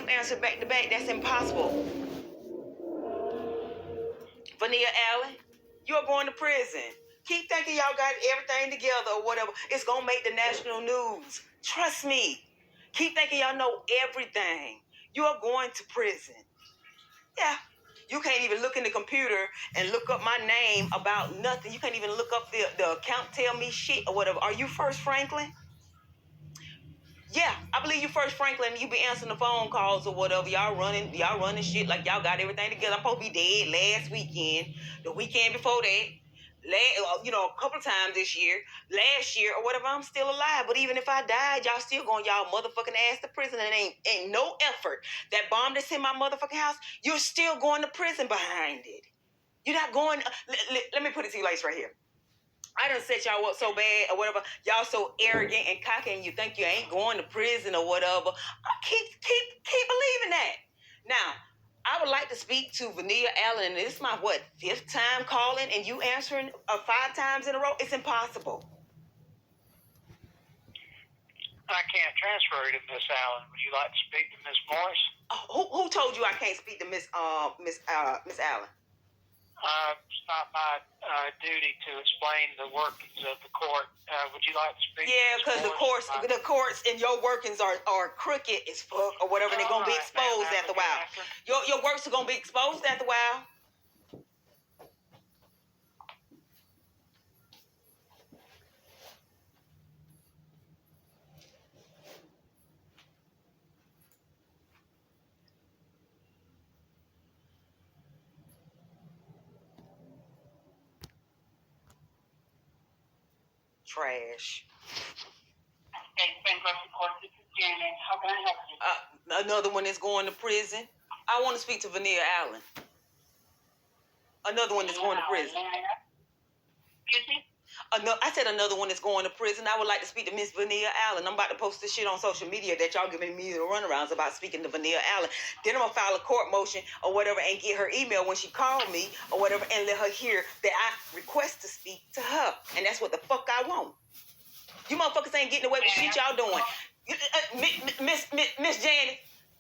you answer back to back, that's impossible. Vanilla Allen, you're going to prison. Keep thinking y'all got everything together or whatever. It's going to make the national news. Trust me. Keep thinking y'all know everything. You're going to prison. Yeah. You can't even look in the computer and look up my name about nothing. You can't even look up the account, tell me shit or whatever. Are you First Franklin? Yeah, I believe you First Franklin. You be answering the phone calls or whatever. Y'all running shit like y'all got everything together. I'm supposed to be dead last weekend, the weekend before that, a couple of times this year, last year or whatever. I'm still alive. But even if I died, y'all still going y'all motherfucking ass to prison. And ain't no effort. That bomb that's in my motherfucking house, you're still going to prison behind it. You're not going. Let me put it to you like right here. I done set y'all up so bad or whatever. Y'all so arrogant and cocky and you think you ain't going to prison or whatever. Keep believing that. Now, I would like to speak to Vanilla Allen. And this is my, fifth time calling and you answering 5 times in a row? It's impossible. I can't transfer you to Miss Allen. Would you like to speak to Miss Morris? Who told you I can't speak to Miss Allen? It's not my duty to explain the workings of the court. Would you like to speak? Yeah, because the courts and your workings are crooked as fuck or whatever. They're gonna be exposed after a while. Your works are gonna be exposed after a while. Trash. Bankruptcy court, this is Janet. How can I help you? Another one is going to prison. I want to speak to Vanilla Allen. Another one that's going to prison. Excuse me? I said another one that's going to prison. I would like to speak to Miss Vanilla Allen. I'm about to post this shit on social media that y'all giving me the runarounds about speaking to Vanilla Allen. Then I'm going to file a court motion or whatever and get her email when she called me or whatever and let her hear that I request to speak to her. And that's what the fuck I want. You motherfuckers ain't getting away with shit y'all doing. Miss Janet,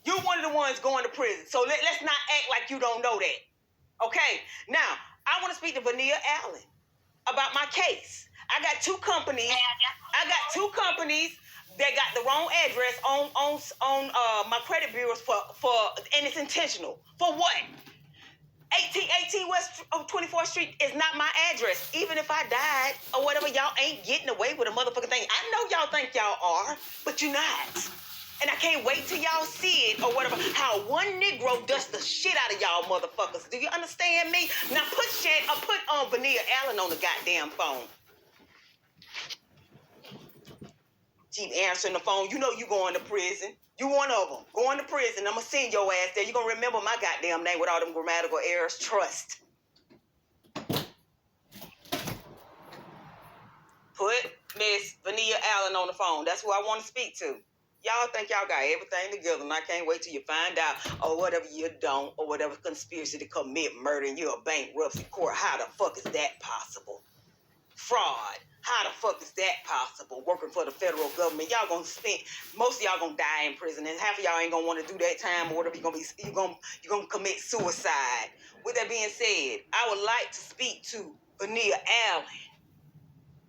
you one of the ones going to prison. So let's not act like you don't know that. Okay? Now, I want to speak to Vanilla Allen about my case. I got two companies that got the wrong address on my credit bureaus for and it's intentional. For what? 1818 West 24th Street is not my address. Even if I died or whatever, y'all ain't getting away with a motherfucking thing. I know y'all think y'all are, but you're not. And I can't wait till y'all see it or whatever, how one Negro dusts the shit out of y'all motherfuckers. Do you understand me? Now put Vanilla Allen on the goddamn phone. Keep answering the phone. You know you going to prison. You one of them. Going to prison. I'm going to send your ass there. You're going to remember my goddamn name with all them grammatical errors. Trust. Put Miss Vanilla Allen on the phone. That's who I want to speak to. Y'all think y'all got everything together, and I can't wait till you find out, or whatever you don't, or whatever conspiracy to commit murder, and you're a bankruptcy court. How the fuck is that possible? Fraud. How the fuck is that possible? Working for the federal government, y'all gonna spend. Most of y'all gonna die in prison, and half of y'all ain't gonna want to do that time or whatever. You're gonna commit suicide. With that being said, I would like to speak to Vanilla Allen.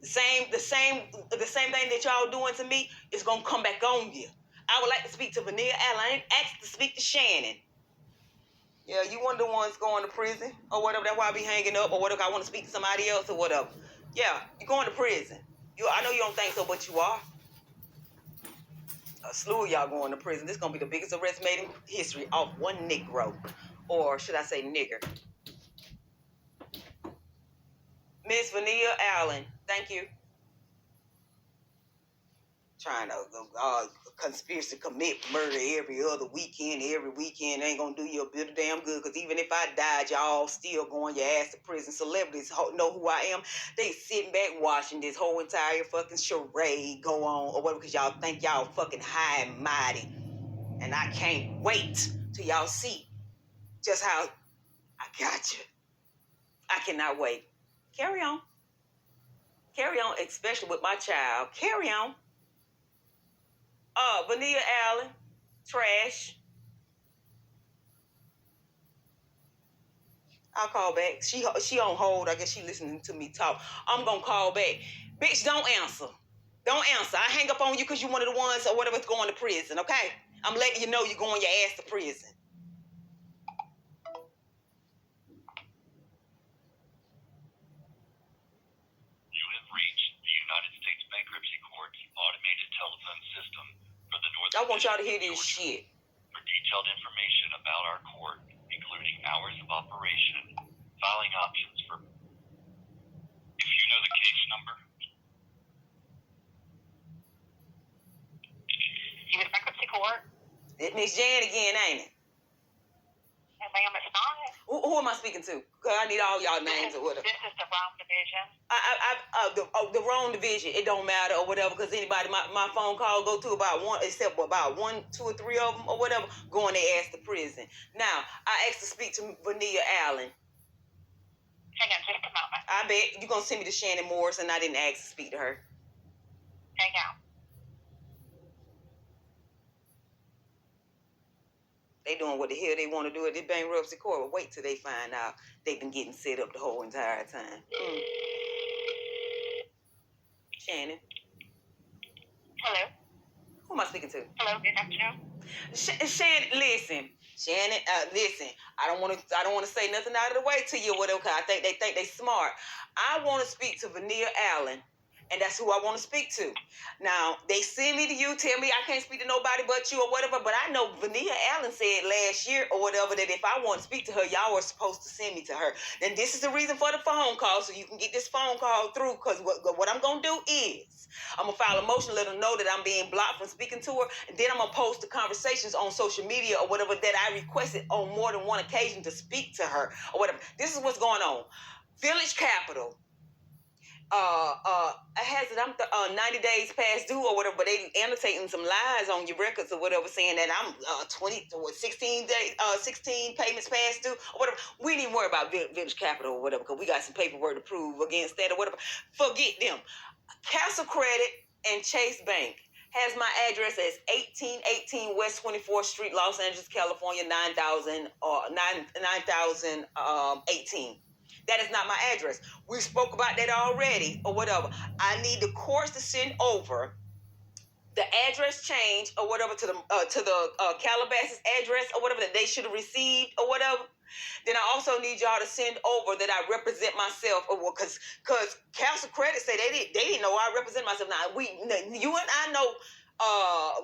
The same thing that y'all doing to me is gonna come back on you. I would like to speak to Vanilla Allen. I ain't asked to speak to Shannon. Yeah, you one of the ones going to prison or whatever. That's why I be hanging up or whatever. I want to speak to somebody else or whatever. Yeah, you're going to prison. I know you don't think so, but you are. A slew of y'all going to prison. This is gonna be the biggest arrest made in history off one Negro, or should I say nigger? Miss Vanilla Allen, thank you. Trying to conspiracy to commit murder every weekend ain't gonna do you a bit of damn good. Because even if I died, y'all still going your ass to prison. Celebrities know who I am. They sitting back watching this whole entire fucking charade go on or whatever, because y'all think y'all fucking high and mighty. And I can't wait till y'all see just how I got you. I cannot wait. Carry on, especially with my child. Carry on. Vanilla Allen, trash. I'll call back. She on hold. I guess she listening to me talk. I'm gonna call back. Bitch, don't answer. Don't answer. I hang up on you because you're one of the ones or whatever's going to prison, okay? I'm letting you know you're going your ass to prison. You have reached the United States Bankruptcy Court's automated telephone system for the North. I want y'all to hear this shit. For detailed information about our court, including hours of operation, filing options for... If you know the case number... U.S. Bankruptcy Court? It's Miss Jan again, ain't it? Ma'am, it's not. Who am I speaking to? Because I need all y'all names or whatever. This is the wrong division. The wrong division. It don't matter or whatever because anybody, my phone call go to about one, except about 1, 2, or 3 of them or whatever, going their ass to prison. Now, I asked to speak to Vanilla Allen. Hang on just a moment. I bet you're going to send me to Shannon Morris and I didn't ask to speak to her. Hang on. They doing what the hell they want to do at the bankruptcy court. But wait till they find out they've been getting set up the whole entire time. Shannon. Hello? Who am I speaking to? Hello, good afternoon. Shannon, listen. Shannon, listen. I don't want to say nothing out of the way to you or whatever. Cause I think they smart. I want to speak to Vanilla Allen. And that's who I want to speak to. Now, they send me to you, tell me I can't speak to nobody but you or whatever, but I know Vanilla Allen said last year or whatever that if I want to speak to her, y'all were supposed to send me to her. Then this is the reason for the phone call, so you can get this phone call through, because what I'm going to do is I'm going to file a motion, let her know that I'm being blocked from speaking to her, and then I'm going to post the conversations on social media or whatever that I requested on more than one occasion to speak to her or whatever. This is what's going on. Village Capital. Has it, I'm 90 days past due or whatever, but they annotating some lies on your records or whatever, saying that I'm 16 payments past due or whatever. We didn't worry about Village Capital or whatever, because we got some paperwork to prove against that or whatever. Forget them. Castle Credit and Chase Bank has my address as 1818 West 24th Street, Los Angeles, California, 9018. That is not my address. We spoke about that already or whatever. I need the courts to send over the address change or whatever to the Calabasas address or whatever that they should have received or whatever. Then I also need y'all to send over that I represent myself, or because Castle Credit say they didn't know I represent myself. Now you and I know,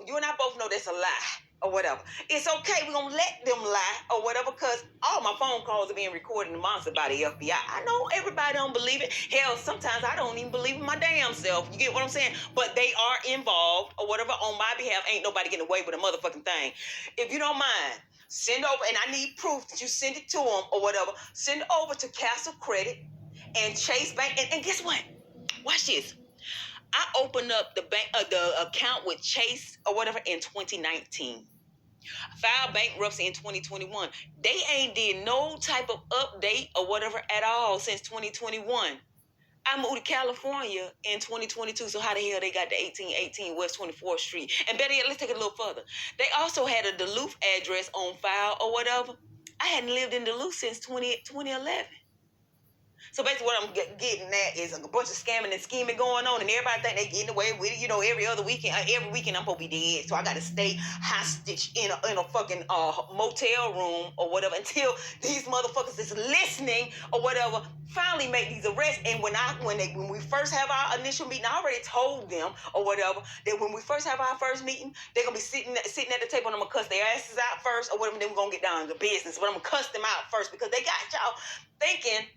you and I both know that's a lie. Or whatever. It's okay. We're going to let them lie or whatever, because all my phone calls are being recorded and monitored by the FBI. I know everybody don't believe it. Hell, sometimes I don't even believe in my damn self. You get what I'm saying? But they are involved or whatever on my behalf. Ain't nobody getting away with a motherfucking thing. If you don't mind, send over, and I need proof that you send it to them or whatever. Send it over to Castle Credit and Chase Bank. And guess what? Watch this. I opened up the account with Chase or whatever in 2019. I filed bankruptcy in 2021. They ain't did no type of update or whatever at all since 2021. I moved to California in 2022, so how the hell they got the 1818 West 24th Street? And better yet, let's take it a little further. They also had a Duluth address on file or whatever. I hadn't lived in Duluth since 2011. So basically what I'm getting at is a bunch of scamming and scheming going on, and everybody think they getting away with it. You know, every weekend I'm supposed to be dead, so I got to stay hostage in a fucking motel room or whatever until these motherfuckers is listening or whatever finally make these arrests. And when we first have our initial meeting, I already told them or whatever that when we first have our first meeting, they're gonna be sitting at the table and I'm gonna cuss their asses out first or whatever. Then we're gonna get down to business, but I'm gonna cuss them out first because they got y'all thinking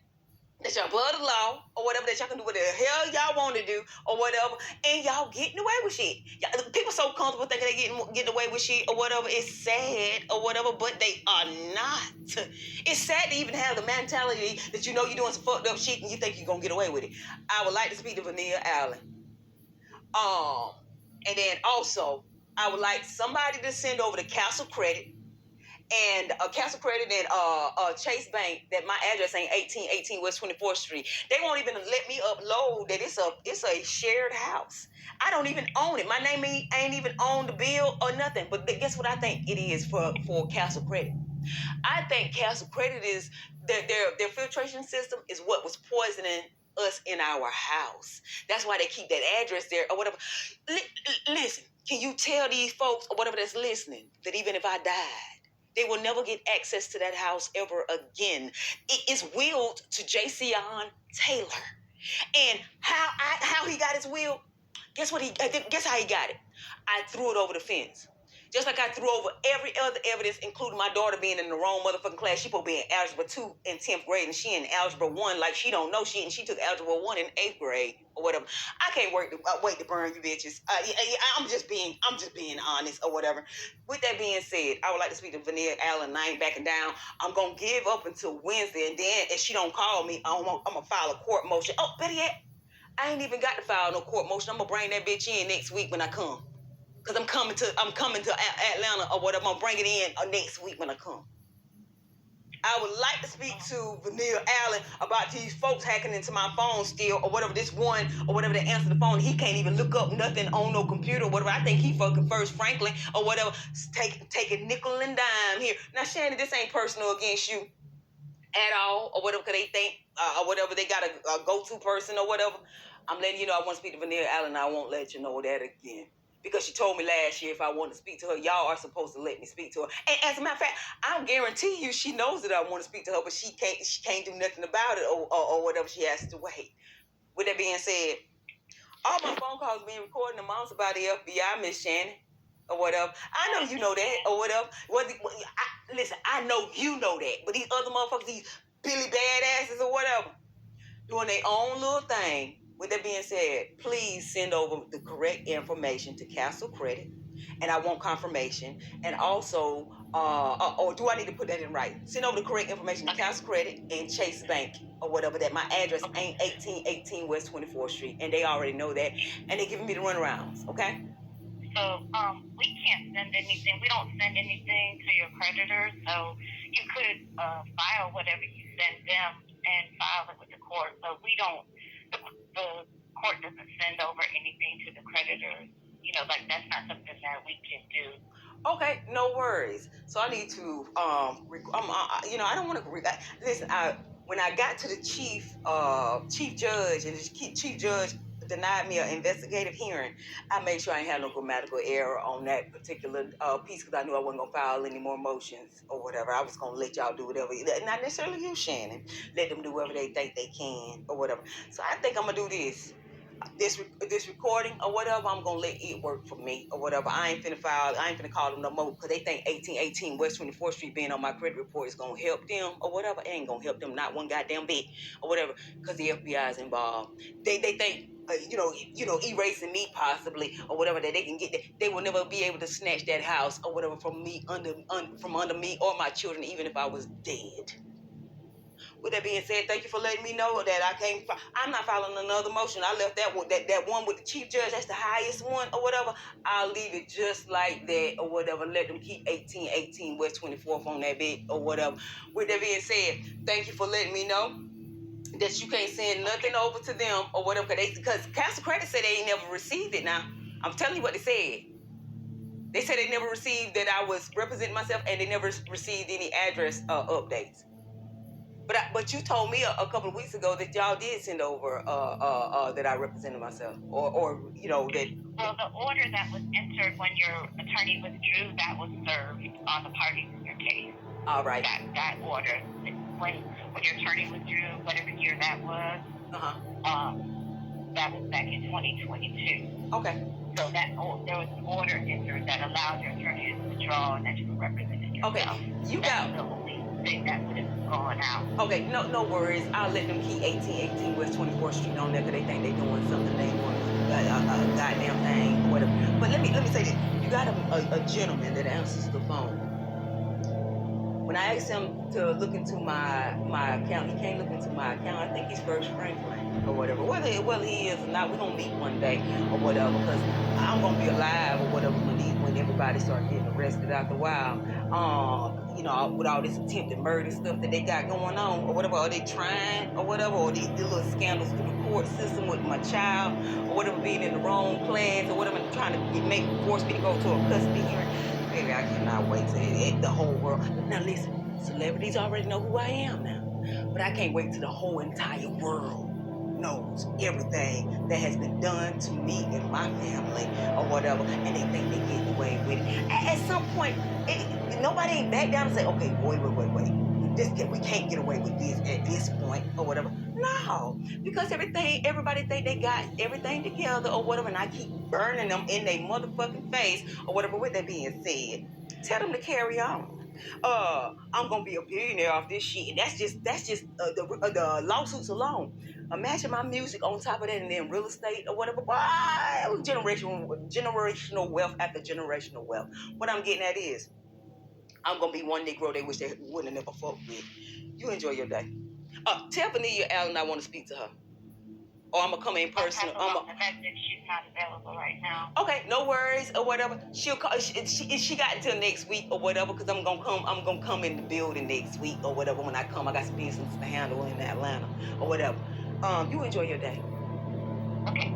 that y'all above the law or whatever, that y'all can do what the hell y'all want to do or whatever, and y'all getting away with shit. People so comfortable thinking they getting away with shit or whatever. It's sad or whatever, but they are not. It's sad to even have the mentality that you know you're doing some fucked up shit and you think you're gonna get away with it. I would like to speak to Vanilla Allen. And then also, I would like somebody to send over the Castle Credit and Castle Credit and Chase Bank that my address ain't 1818 West 24th Street. They won't even let me upload that it's a shared house. I don't even own it. My name ain't even on the bill or nothing. But guess what I think it is for Castle Credit? I think Castle Credit is their filtration system is what was poisoning us in our house. That's why they keep that address there or whatever. Listen, can you tell these folks or whatever that's listening that even if I died, they will never get access to that house ever again? It is willed to Jason Taylor. And how he got his will? Guess what guess how he got it? I threw it over the fence. Just like I threw over every other evidence, including my daughter being in the wrong motherfucking class. She supposed to be in Algebra 2 in 10th grade, and she in Algebra 1 like she don't know shit, and she took Algebra 1 in 8th grade or whatever. I can't wait to burn you bitches. I'm just being honest or whatever. With that being said, I would like to speak to Vanilla Allen. I ain't backing down. I'm going to give up until Wednesday, and then if she don't call me, I'm going to file a court motion. Oh, better yet, I ain't even got to file no court motion. I'm going to bring that bitch in next week when I come. Because I'm coming to Atlanta or whatever. I'm bringing it in next week when I come. I would like to speak to Vanilla Allen about these folks hacking into my phone still or whatever. This one or whatever that answer the phone. He can't even look up nothing on no computer or whatever. I think he fucking First Franklin or whatever. Taking nickel and dime here. Now, Shannon, this ain't personal against you at all or whatever, because they think or whatever they got a go-to person or whatever. I'm letting you know I want to speak to Vanilla Allen. I won't let you know that again. Because she told me last year if I want to speak to her, y'all are supposed to let me speak to her. And as a matter of fact, I guarantee you she knows that I want to speak to her, but she can't do nothing about it or whatever. She has to wait. With that being said, all my phone calls being recorded and announced by the FBI, Miss Shannon, or whatever. I know you know that or whatever. Listen, I know you know that, but these other motherfuckers, these Billy badasses or whatever, doing their own little thing. With that being said, please send over the correct information to Castle Credit, and I want confirmation. And also, or do I need to put that in writing? Send over the correct information to Castle Credit and Chase Bank or whatever. That my address ain't 1818 West 24th Street, and they already know that, and they're giving me the runarounds. Okay. So, we can't send anything. We don't send anything to your creditors. So you could file whatever you send them and file it with the court. But we don't. The court doesn't send over anything to the creditors. You know, like that's not something that we can do. Okay, no worries. So I need to I don't want to listen. When I got to the chief judge, and the chief judge denied me an investigative hearing, I made sure I didn't have no grammatical error on that particular piece because I knew I wasn't gonna file any more motions or whatever. I was gonna let y'all do whatever, not necessarily you, Shannon. Let them do whatever they think they can or whatever. So I think I'm gonna do this recording or whatever. I'm gonna let it work for me or whatever. I ain't finna call them no more because they think 1818 West 24th Street being on my credit report is gonna help them or whatever. It ain't gonna help them not one goddamn bit or whatever because the FBI is involved. They think erasing me possibly or whatever, that they can get that they will never be able to snatch that house or whatever from me from under me or my children, even if I was dead. With that being said, thank you for letting me know that I'm not filing another motion. I left that one with the chief judge. That's the highest one or whatever. I'll leave it just like that or whatever. Let them keep 1818 West 24th on that bit or whatever. With that being said, thank you for letting me know that you can't send nothing over to them or whatever. Because Castle Credit said they ain't never received it now. I'm telling you what they said. They said they never received that I was representing myself, and they never received any address updates. But you told me a couple of weeks ago that y'all did send over that I represented myself, or that. Well, the order that was entered when your attorney withdrew, that was served on the parties in your case. All right. That order, when your attorney withdrew, whatever year that was. That was back in 2022. Okay. So there was an order entered that allowed your attorney to withdraw and that you were representing yourself. Okay. That's the only thing that would have gone out. Okay, no worries. I'll let them keep 1818 West 24th Street on there because they think they're doing something. They doing a goddamn thing, whatever. But let me say this. You got a gentleman that answers the phone. When I asked him to look into my account, he can't look into my account. I think he's First Franklin or whatever. Whether he is or not, we're going to meet one day or whatever, because I'm going to be alive or whatever when everybody starts getting arrested after a while. With all this attempted murder stuff that they got going on or whatever, or they trying or whatever, or these little scandals through the court system with my child or whatever, being in the wrong class or whatever, trying to force me to go to a custody hearing. Baby, I cannot wait till the whole world. Now listen, celebrities already know who I am now, but I can't wait till the whole entire world knows everything that has been done to me and my family or whatever, and they think they get away with it. At some point, nobody ain't back down and say, okay, wait. We can't get away with this at this point or whatever. No, because everybody think they got everything together or whatever, and I keep burning them in their motherfucking face or whatever. With that being said, tell them to carry on. I'm gonna be a billionaire off this shit. That's just the lawsuits alone. Imagine my music on top of that, and then real estate or whatever. Why? Generational wealth after generational wealth. What I'm getting at is, I'm gonna be one Negro they wish they wouldn't have never fucked with. You enjoy your day. Tell Vanilla Allen I want to speak to her. Or I'm gonna come in person. The message, she's not available right now. Okay, no worries or whatever. She'll call. She got until next week or whatever, because I'm gonna come in the building next week or whatever. When I come, I got some business to handle in Atlanta or whatever. You enjoy your day. Okay.